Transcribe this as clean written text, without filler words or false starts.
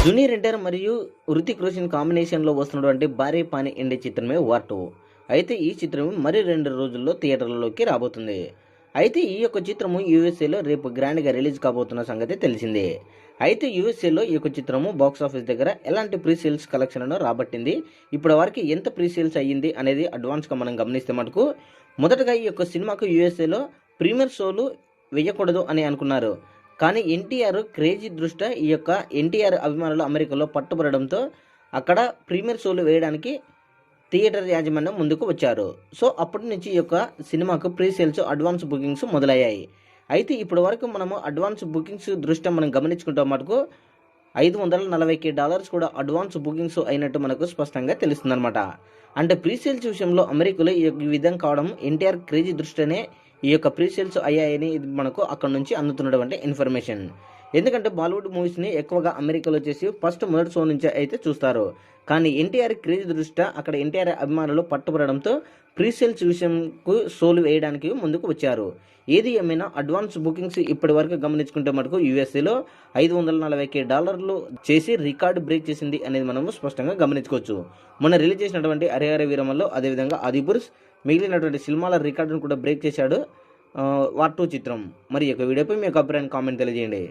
Junior NTR మరియు హృతిక్ రోషన్ కాంబినేషన్లో వస్తున్నటువంటి భారీ పాని ఇండి చిత్రమే వార్ 2. అయితే ఈ చిత్రం మరి 2 రోజుల్లో థియేటర్లలోకి రాబోతుంది. అయితే ఈ యొక్క చిత్రము యూఎస్ఏలో రేపు గ్రాండ్గా రిలీజ్ కాబోతున్న సంగతి తెలిసిందే. అయితే యూఎస్ఏలో ఈ యొక్క చిత్రము బాక్స్ ఆఫీస్ దగ్గర ఎలాంటి ప్రీ సేల్స్ కలెక్షన్లను రాబట్టింది, ఇప్పటి వరకు ఎంత ప్రీ సేల్స్ అయ్యింది అనేది అడ్వాన్స్గా మనం గమనిస్తే మటుకు మొదటగా ఈ యొక్క సినిమాకు యూఎస్ఏలో ప్రీమియర్ షోలు వేయకూడదు అని అనుకున్నారు. కానీ ఎన్టీఆర్ క్రేజీ దృష్ట్యా ఈ యొక్క ఎన్టీఆర్ అభిమానులు అమెరికాలో పట్టుబడడంతో అక్కడ ప్రీమియర్ షోలు వేయడానికి థియేటర్ యాజమాన్యం ముందుకు వచ్చారు. సో అప్పటి నుంచి ఈ యొక్క సినిమాకు ప్రీ సేల్స్, అడ్వాన్స్ బుకింగ్స్ మొదలయ్యాయి. అయితే ఇప్పటి వరకు మనము అడ్వాన్స్ బుకింగ్స్ దృష్ట్యా మనం గమనించుకుంటే మటుకు $540,000 కూడా అడ్వాన్స్ బుకింగ్స్ అయినట్టు మనకు స్పష్టంగా తెలుస్తుందన్నమాట. అంటే ప్రీ సేల్స్ విషయంలో అమెరికాలో ఈ విధంగా కావడం ఎన్టీఆర్ క్రేజీ దృష్ట్యానే ఈ యొక్క ప్రీ సేల్స్ అయ్యాయని ఇది మనకు అక్కడ నుంచి అందుతున్నటువంటి ఇన్ఫర్మేషన్. ఎందుకంటే బాలీవుడ్ మూవీస్ని ఎక్కువగా అమెరికాలో చేసి మొదటి షో నుంచి అయితే చూస్తారు. కానీ ఎన్టీఆర్ క్రేజ్ దృష్ట్యా అక్కడ ఎన్టీఆర్ అభిమానులు పట్టుబడడంతో ప్రీ సేల్స్ విషయంకు షోలు వేయడానికి ముందుకు వచ్చారు. ఏది ఏమైనా అడ్వాన్స్ బుకింగ్స్ ఇప్పటి వరకు గమనించుకుంటే మటుకు యూఎస్ఏలో $540,000 చేసి రికార్డు బ్రేక్ చేసింది అనేది మనము స్పష్టంగా గమనించుకోవచ్చు. మొన్న రిలీజ్ చేసినటువంటి హరిహర వీరమల్లో, అదేవిధంగా ఆదిపురుష్, మిగిలినటువంటి సినిమాల రికార్డును కూడా బ్రేక్ చేశాడు వార్ 2 చిత్రం. మరి ఈ యొక్క వీడియోపై మీ యొక్క అభిప్రాయాన్ని కామెంట్ తెలియజేయండి.